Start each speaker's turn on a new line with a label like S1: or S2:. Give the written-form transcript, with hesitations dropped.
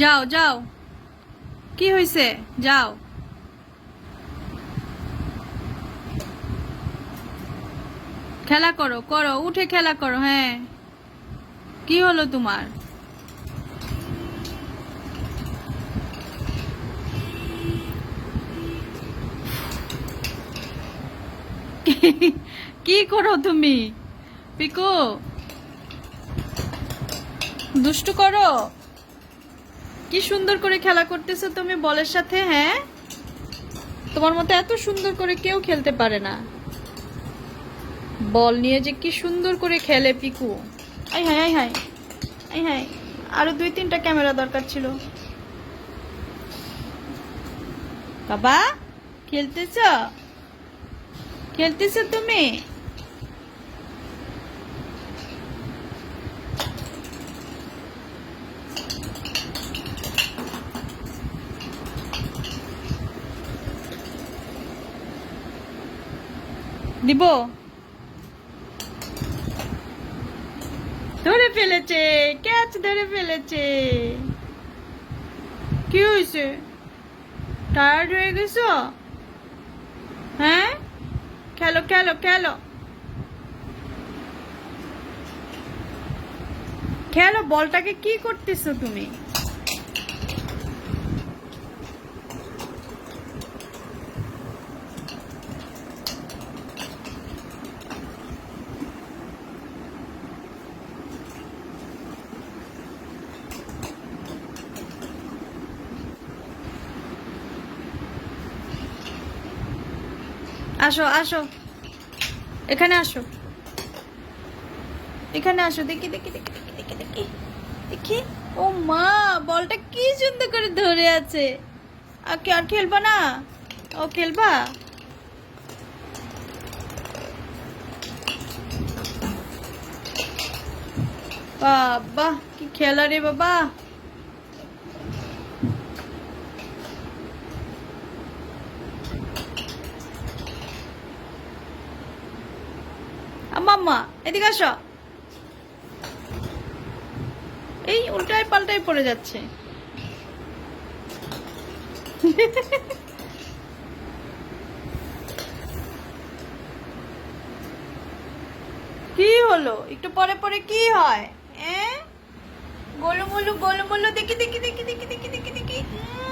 S1: যাও যাও, কি হয়েছে? যাও, খেলা করো করো, উঠে খেলা করো। হ্যাঁ, কি হলো তোমার? কি করো তুমি পিকু? দুষ্টু করো? কি সুন্দর করে খেলা করতেছো তুমি বলের সাথে। হ্যাঁ, তোমার মতো এত সুন্দর করে কেউ খেলতে পারে না। বল নিয়ে যে কি সুন্দর করে খেলে পিকু। আই হাই আই হাই আই হাই, আরো 2-3টা ক্যামেরা দরকার ছিল। বাবা, খেলতেছ? খেলতেছ তুমি? দিব? ধরে ফেলেছে, ক্যাচ ধরে ফেলেছে। কি হয়েছে? টায়ার্ড হয়ে গেছো? হ্যাঁ, খেলো খেলো খেলো খেলো। বলটাকে কি করতেছো তুমি? আসো আসো, এখানে আসো, এখানে আসো। দেখি দেখি দেখি দেখি দেখি দেখি দেখি। ও মা, বলটা কি সুন্দর করে ধরে আছে। আর কি, আর খেলবা না? ও খেলবা? বাবা, কি খেলা রে বাবা। মাম্মা, এদিকে আসো। এই উল্টায় পাল্টায় পড়ে যাচ্ছে। কি হলো? একটু পরে পরে কি হয়? গোলুমুলু গোলুমুলু, দেখি দেখি দেখি দেখি দেখি দেখি।